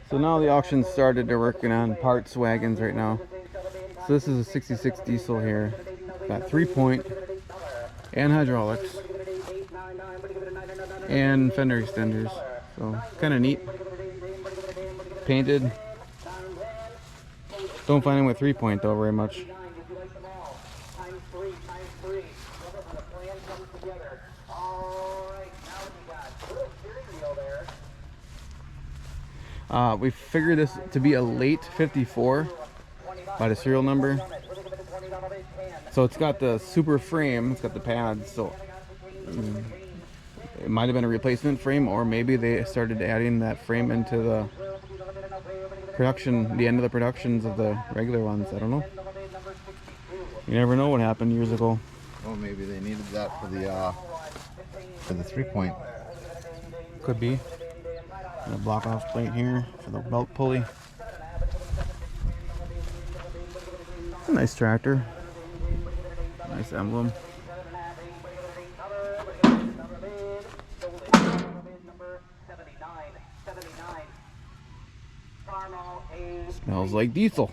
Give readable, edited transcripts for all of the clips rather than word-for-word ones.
So now the auction started. They're working on parts wagons right now. So this is a 66 diesel here. Got 3-point and hydraulics and fender extenders. So kind of neat. Painted. Don't find them with 3-point though very much. We figured this to be a late 54 by the serial number. So it's got the super frame, it's got the pads, so it might have been a replacement frame, or maybe they started adding that frame into the production, the end of the productions of the regular ones. I don't know. You never know what happened years ago. Well, maybe they needed that for the 3-point. Could be. And a block off plate here for the belt pulley. It's a nice tractor. Nice emblem. Smells like diesel.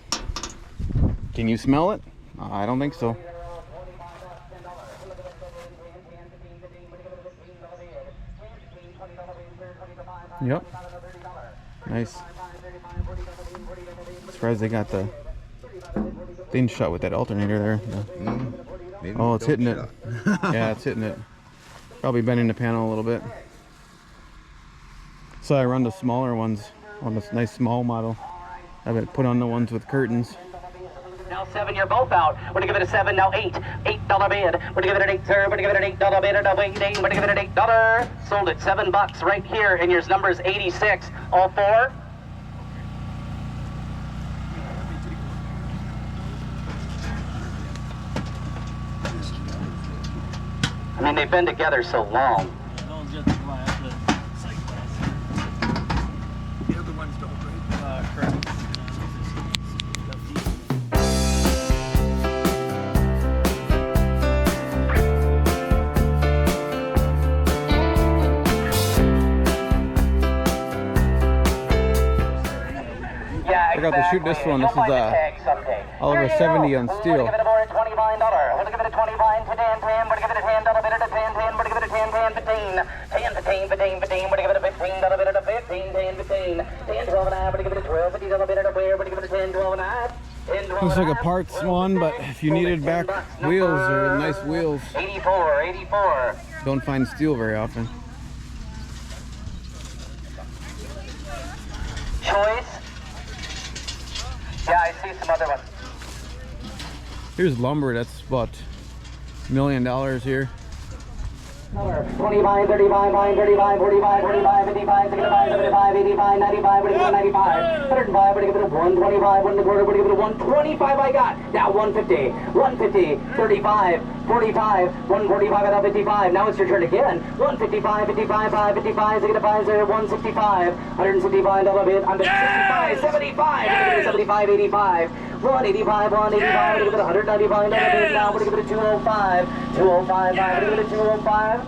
Can you smell it? I don't think so. Yep. Nice. Surprised they got the thing shut with that alternator there. Oh, it's hitting it. Yeah, it's hitting it. Probably bending the panel a little bit. So I run the smaller ones on this nice small model. I have it put on the ones with curtains. Now 7, you're both out. We're gonna give it a 7, now 8. $8 bid. We're gonna give it an 8, sir. We're gonna give it an $8 bid. We're gonna give it an $8. Sold it $7 right here, and yours number is 86. All 4. I mean, they've been together so long. The other ones don't break. Correct. I got to shoot this one. This is Oliver 70 on steel. We're gonna give it a $20. We're gonna give it a 20 line to 10, 10. We're gonna give it a $10 bid at a 10, 10. We're gonna give it a 10, 10, 15. 10, 15, 15, 15. We're gonna give it a $15 bid at a 15, 10, 15. 10, 12 and a half. We're gonna give it a $12, $50 bid at a pair. We're gonna give it a 10, 12 and a half. Looks like a parts one, but if you needed back wheels or nice wheels, 84, 84. don't find steel very often. Choice. Yeah, I see some other ones. Here's lumber. That's what, $1 million here. 25, 35, 35, 45, 45, 55, 65, 75, 85, 95, we're gonna give it 95, 105, we're gonna give it a 125, 1 1/4, we're gonna give it a 125 I got. Now 150, 150, 35, 45, 145 at 55. Now it's your turn again. 155, 55, 5, 55, 65, 0, 165, $165 bid, I'm at 65, 75, we're gonna give it a 75, 85. 185, 185, we're gonna give it a $195 bid. Now we're gonna give it a 205, 205, we're gonna give it a 205.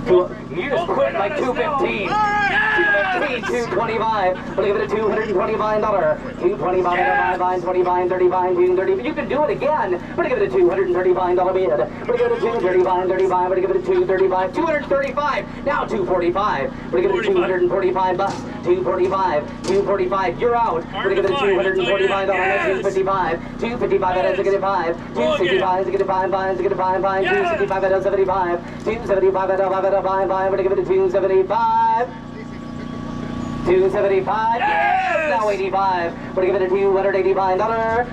You just quit like 215. 215, 225. We're gonna give it a $225. 225, 25, 35, 230. You can do it again. We're gonna give it a $235 bid. We're gonna give it a 235, 35. We're gonna give it a 235, 235. Now 245. We're gonna give it a $245. 245, 245. You're out. We're gonna give it a $245. 255, 255 at a 5. 265, 65, 5, 65, 5. 265 at a 75. 275 at a 5. We're gonna give it a 275. 275, yes! Now 85. We're gonna give it a $285.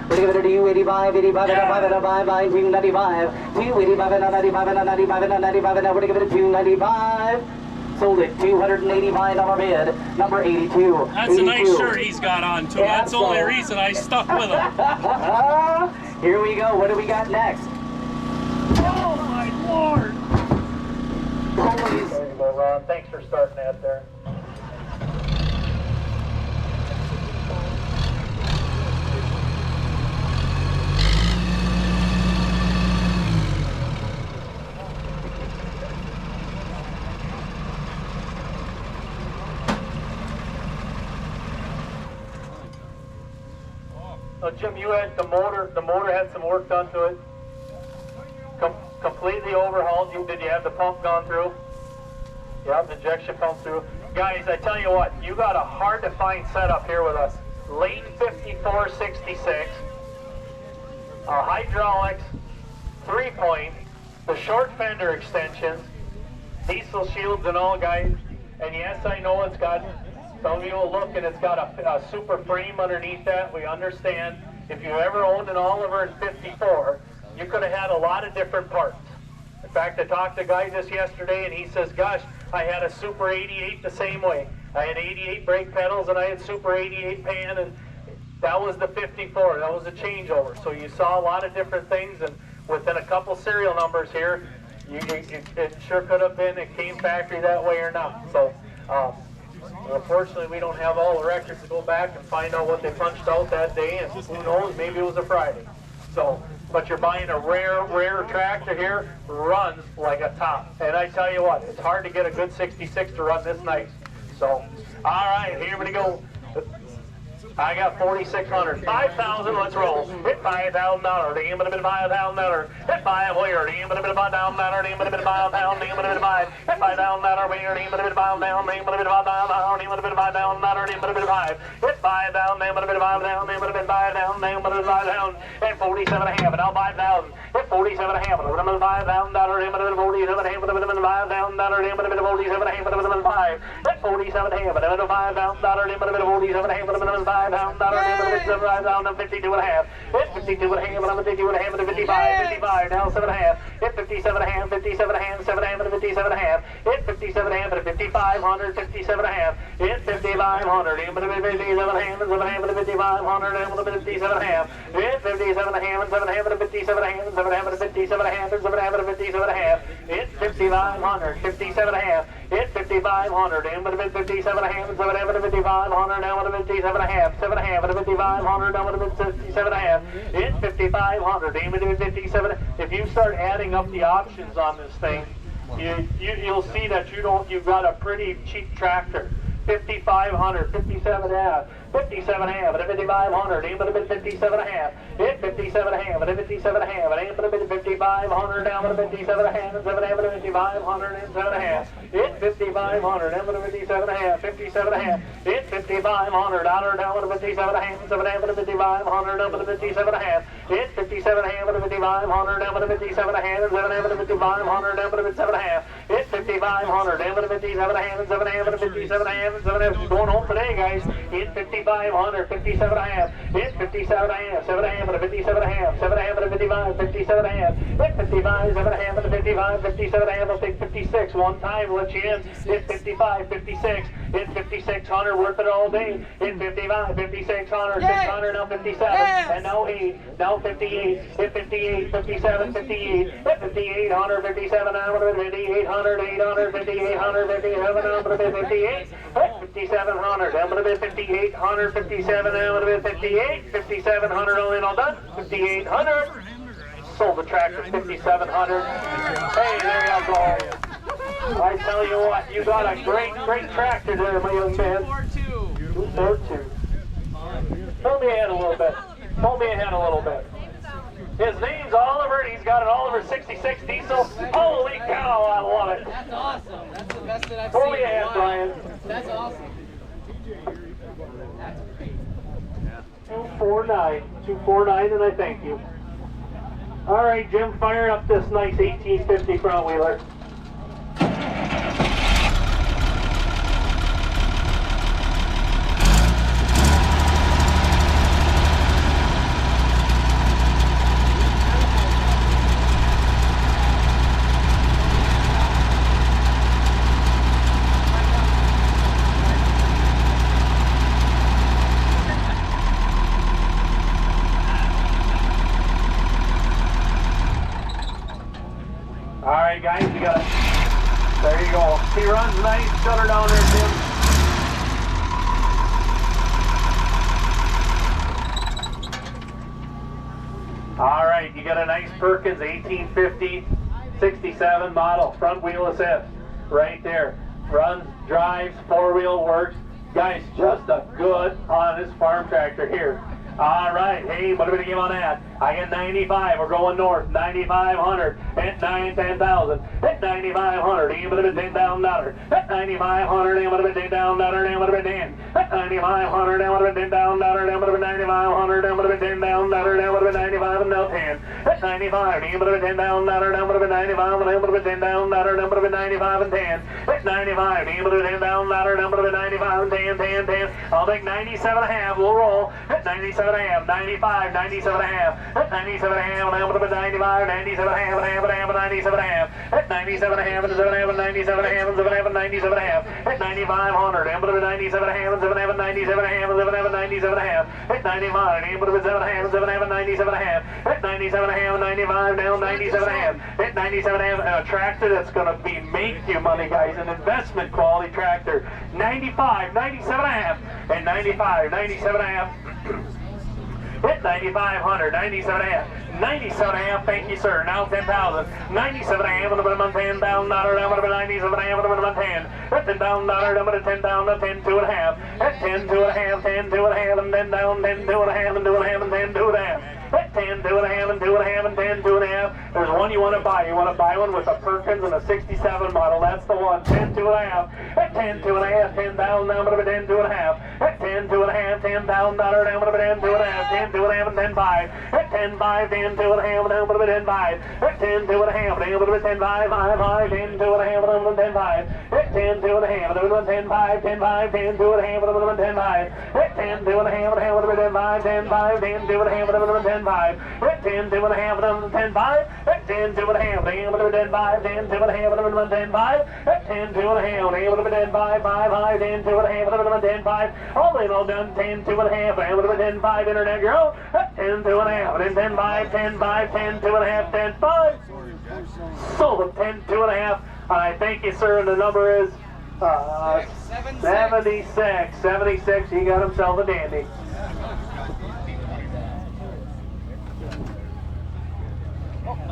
We're gonna give it a 285, 85 and a 5 and a 5 by 295. 285 and a 95 and a 95 and a 95 and now we're gonna give it a 295. Sold it, $285 bid, number 82. That's 82. A nice shirt he's got on too. Yeah, that's the only reason I stuck with him. Here we go. What do we got next? Oh my Lord! Please. There you go, Ron. Thanks for starting that there. Jim, you had the motor had some work done to it. Completely overhauled. Did you have the pump gone through? Yeah, the injection pump through. Guys, I tell you what, you got a hard to find setup here with us. Late 54 66, hydraulics, 3-point, the short fender extensions, diesel shields and all, guys. And yes, I know it's got, some of you will look and it's got a super frame underneath that. We understand. If you ever owned an Oliver in 54, you could have had a lot of different parts. In fact, I talked to a guy just yesterday and he says, gosh, I had a Super 88 the same way. I had 88 brake pedals and I had Super 88 pan, and that was the 54. That was a changeover. So you saw a lot of different things, and within a couple serial numbers here, it sure could have been it came factory that way or not. So unfortunately, we don't have all the records to go back and find out what they punched out that day, and who knows, maybe it was a Friday. So, but you're buying a rare tractor here, runs like a top. And I tell you what, it's hard to get a good 66 to run this nice. So, all right, here we go. I got 4,600. 5,000, let's roll. Hit $5,000. Damn it, a bit of $5,000. Hit 5 where? Damn it, a bit of $5,000. Damn it, a bit of $5,000. Damn it, a bit of $5. Hit $5,000 where? Damn it, a bit of $5,000. Damn it, a bit of $5,000. Damn it, a bit of $5,000. Damn it, a bit of $5. Hit $5,000. Damn it, a bit of $5,000. Damn it, a bit of $5,000. Damn it, a bit of $5,000. And 47 and a half. And now 5,000. Hit 47 and a half. Damn it, $5,000. Damn it, a bit of 47 and a half. Damn it, a bit of $5,000. Damn it, a bit of 47 and a half. Damn it, a bit of 5. Hit 47 and a half. Damn it, $5,000. Damn it, a bit of 47 and a half. Damn it, a bit of $5,000. 52 and a half. Hit 52 and a half. And 52 and a half. And 55. Now 7 and a half. Hit 57 and a half. 57 and a half. 7 and a half. And 57 and a half. Hit 57 and a half. And 5,500. 57 and a half. Hit 5,500. And 57 and a half. And 7 and a half. And 5,500. And 57 and a half. Hit 57 and a half. And 7 and a half. And 57 and a half. And 7 and a half. And 57 and a half. And 7 and a half. And 57 and a half. Hit 5,500. 57 and a half. Hit 5,500. And 57 and a half. And 7 and a half. And 5,500. Now 57 and a half. 7 and a half. And 5,500. Now 57 and a half. Hit 5,500. And 57. If you start adding up the options on this thing, you'll see that you've got a pretty cheap tractor. 5,500, 57 and a half, 57 and a half, and 5,500, aim at a bit 57 and a half, hit 57 and a half, and 57 and a half, and aim at a bit 5,500, down at a 57 and a half, and 7 and a half, and 5,500, and 7 and a half, hit 5,500, aim at a 57 and a half, 57 and a half, hit 5,500, down at a 57 and a half, and 7 and a half, and 5,500, down at a 57 and a half, hit 57 and a half, and 5,500, down at a 57 and a half, and 7 and a half, and 5,500, down at a 57 and a half, hit 5,500, down at a 57 and a half, and 7 and a half, and 57 and a half, 7 and a half, going home today, guys. Hit 5,500, 57 and a half. Hit 57 and a half, 7 and a half, and a 57 and a half, 7 and a half, and a 55, 57 and a half. Hit 55, 7 and a half, and a 55, 57 and a half. I'll take 56 one time, let you in. Hit 55, 56. Hit 5,600, worth it all day. Hit 55, 5,600, 600, now 57, and now 8, now 58. Hit 58, 57, 58. Hit 5,800, 57, now 5,800, 800, 5,800, 57, now 58. Hit 5,700, I'm going to be 5,800, 57, I'm going to be 58, 5,700, only all done, 5,800. Sold the tractor, 5,700. Hey, there you go. I tell you what, you got a great tractor there, my young man. 242. Pull me ahead a little bit. Pull me ahead a little bit. His name's Oliver, and he's got an Oliver 66 diesel. Holy cow, I love it. That's awesome. That's the best that I've Pull seen. me ahead, Brian. That's awesome. That's great. 249, and I thank you. All right, Jim, fire up this nice 1850 front wheeler. All right, guys, you got it. There you go. He runs nice. Shut her down there, Jim. All right, you got a nice Perkins 1850 67 model front wheel assist right there. Runs, drives, 4-wheel works. Guys, just a good, honest farm tractor here. All right, hey, what are we gonna give on that? I get 95. We're going north. 9,500. At 10,000. At 9,500. Even if it's $10,000. At 9,500. Even if it's $10,000. Even if it's 10. At 9,500. Even if it's $10,000. Even if it's 9,500. Even if it's $10,000. Even if it's 95 and now 10. At 95. Even if it's $10,000. Even if it's 95. Even if it's $10,000. Even if it's 95 and 10. At 95. Even if it's $10,000. Even if it's 95 and 10. 10. 10. I'll take 97 and a half. We'll roll. At 97 and a half. 95. 97 and a half. At 97 and a half. And I'm going to 95. 97 and a half. And a half. And a half. And 97 and a half. At 97 and a half. And 7 and a half. And 97 and a half. And 7 and a half. And 97 and a half. At 9,500. I'm going to 97 and a half. And 7 and a half. And 97 and a half. And 7 and a half. And 97 and a half. At 95. I'm going to 7 and a half. And 7 and a half. And 97 and a half. At 97 and a half. And 95. Down 97 and a half. At 97 and a half. And a tractor that's going to be make you money, guys. An investment quality tractor. 95. 97 and a half. And 95. 97 and a half. Hit 9,500, 97 and a half, 97 and a half, thank you sir, now 10,000, 97 and a half, and about $10,000, I'm about 97 and a half, and about 10, at $10,000, I'm about 10,000, 10, 2 and a half, at 10, 2 and a half, 10, 2 and a half, and then down, 10, 2 and a half, and 2 and a half, and 10, 2 and a half. At 10, 2 and a half, and 2 and a half, and 10, 2 and a half. There's one you want to buy. You want to buy one with a Perkins and a 67 model. That's the one. 10, 2 and a half. At 10, 2 and a half, 10,000, down to 10, 2 and a half. At 10, 2 and a half, $10,000, down to 10, 2 and a half. 10, 2 and a half, and 10, 5. At 10, 5, 10, 2 and a half, down to 10, 5. At 10, 2 and a half, down to 10, 5, 5, 5, 10, 2 and a half, down to 10, 5. At 10, 2 and a half, down to 10, 5, 10, 5, 10, 2 and a half, down to 10, 5. At 10, 2 and a half, down to 10, 5, 10, 5, 10, 2 and a half, down to 10, 5. 10, 2 and a half, down to 10, 5. At 10, 2 and a half, down to 10, 5. 10, 2 and a half, down to 10, 5. At 10, 2 and a half, down to 10, 5, 5, 5, 10, 2 and a half, down to 10, 5. All in all done, 10, 2 and a half, down to 10, 5. Internet girl. At 10, 2 and a half, then 10, 5, 10, 5, 10, 2 and a half, 10, 5. Sold 10, 2 and a half. I thank you, sir, and the number is 76. 76. He got himself a dandy.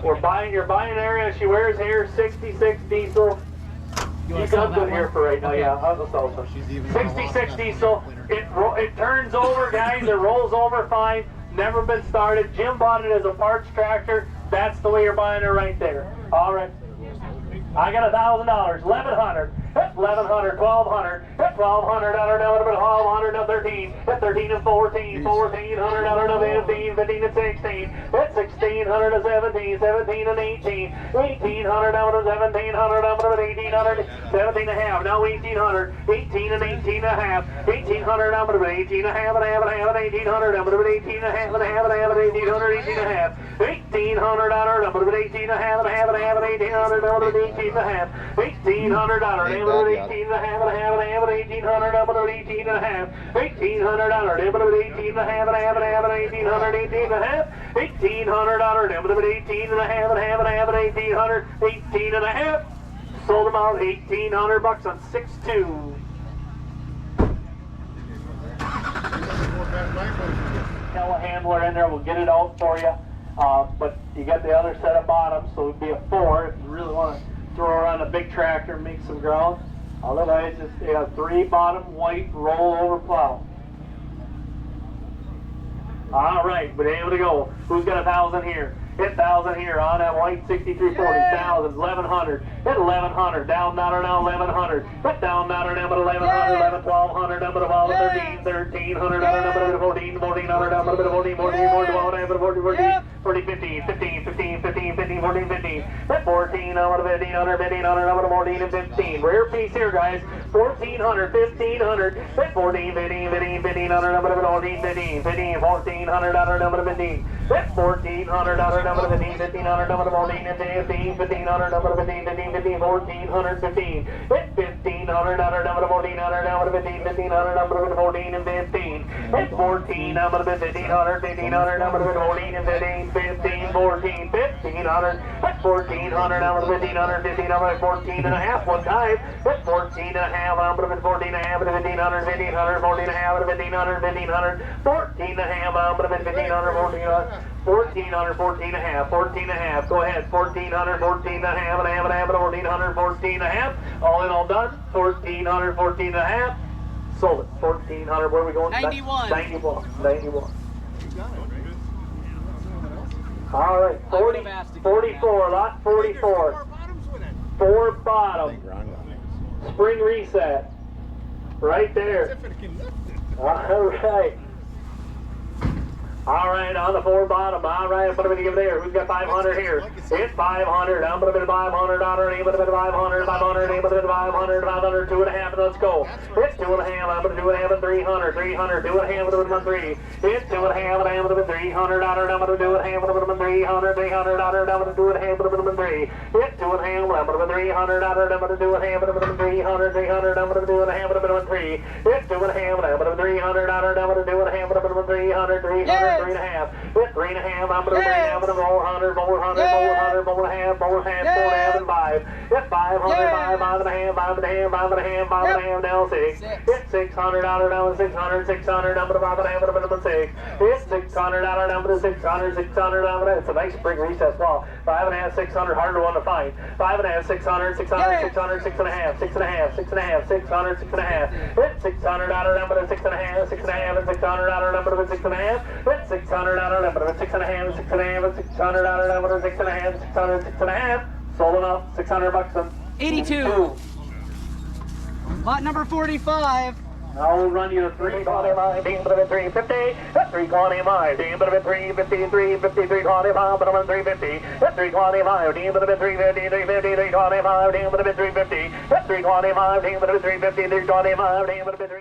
You're buying area. She wears here 66 diesel. You got good here for right now, yeah. I'll sell some. 66 diesel. It turns over, guys. It rolls over fine. Never been started. Jim bought it as a parts tractor. That's the way you're buying it right there. All right. I got $1,000. 1,100. At 1,100, 1,200, at 1,200, $1,200, now 13, at 13 and 14, 1,400, now 15, 15 and 16, at 1,600 and 17, 17 and 18, 1,800, now 1,700, now 1,800, 17 and a half, now 1,800, 18 and 18 and a half, 1,800, now 18 and a half, and a half, and a half, and 1,800, now 18 and a half, and a half, and a half, and 1,800, 18 and a half, 1,800, now 18 and a half, and a half, and a half, and 1,800, now 18 and a half, $1,800, 18 and a half, and a half, and a half, and 1,800, up to 18 and a half, $1,800, up to 18 and a half, and a half, and a half, and 1,800, 18 and a half, $1,800, up to 18 and a half, and a half, and a half, and 1,800, 18 and a half. Sold them out $1,800 on 6-2. Telehandler in there, we'll get it out for you. But you got the other set of bottoms, so it would be a 4 if you really want to throw around a big tractor and make some ground. Otherwise, it's a 3 bottom white rollover plow. All right, but able to go. Who's got 1,000 here? Hit 1,000 here on that white 6340. 1,000, 1,100. Hit 1,100. Down now 1,100. Hit down now 1,100. 11, 1,200. Number 12, 13, 1,300. Number 14, 1,400. Number 14, 14, 14, 40, 15, 15, 15, 15, 15, 14, 15. Hit 14, number 1,500, 1,500. Number 14 and 15. Rare piece here, guys. 1,400, 1,500. Hit 14, 15, 15, 1,500. Number 14, 15, 15, 1,400. Number 15. Hit 1,400. Number 15, 1,500, number 14, and 15, 1,500, number 15, 15, 15, 1,400, 15. Hit 1,500, number 1,400, number 15, 1,500, number 14, and 15. Hit 14, number 1,500, 1,500, number 14, and 15, 15, 14, 1,500. Hit 1,400, number 1,500, 15, number 14 and a half one time. Hit 14 and a half, number 14 and a half, 1,500, 1,500, 14 and a half, 1,500, 1,500, 14 and a half, number 1,500, 1,400. 1,400, 14 and a half, 14 and a half. Go ahead, 1,400, 14 and a half, and a half, and a half, 1,400, 14 and a half. All in all done, 1,400, 14 and a half. Sold it, 1,400. Where are we going? 91. 91, 91. All right, 40, 44, lot 44. 4 bottom. Spring reset. Right there. All right. All right, on the 4 bottom. All right, what are we going to give there? Who's got 500 here? It's 500. I'm going to bid 500. $500. 500. 500. 2.5. Let's go. It's 2.5. I'm going to do it. Have 300. 300. 2.5. With my 3. It's 2.5. I'm going to do $300. I'm going to do it. Have with my 300. $300. I'm going to do it. Have with my 3. It's 2.5. I'm going to do $300. I'm going to do it. Have with my 300. 300. I'm going to do it. Have with my 3. It's 2.5. I'm going to do $300. I'm going to do it. Have with my 300. 300. 3.5. With 3.5, I'm going to bring out 400, 400, 400, 4.5, 4.5, 4.5, and 5. It's 500, 5.5, 5.5, 5.5, 5.5, now 6. It's $600, down to 600, 600, down to 5.5, 6. It's $600, down to 600, 600, down to, it's a nice spring recess ball. 5.5, 600, harder one to find. 5.5, 600, 600, 600, 6.5, 6.5, 6.5, 600, 6.5. It's $600, down to 6.5, 6.5, and $600, down to 6.5. It's $600, number 6.5, 6.5, $600, number 6.5, 600, 6.5. Sold enough, $600 then. 82. Lot number 45. I'll run you 325, 350, that's 325, 350, 350, 325, but I'm 350, that's 325, 350, 350, 325, 350, that's 325, 350, 325, 350.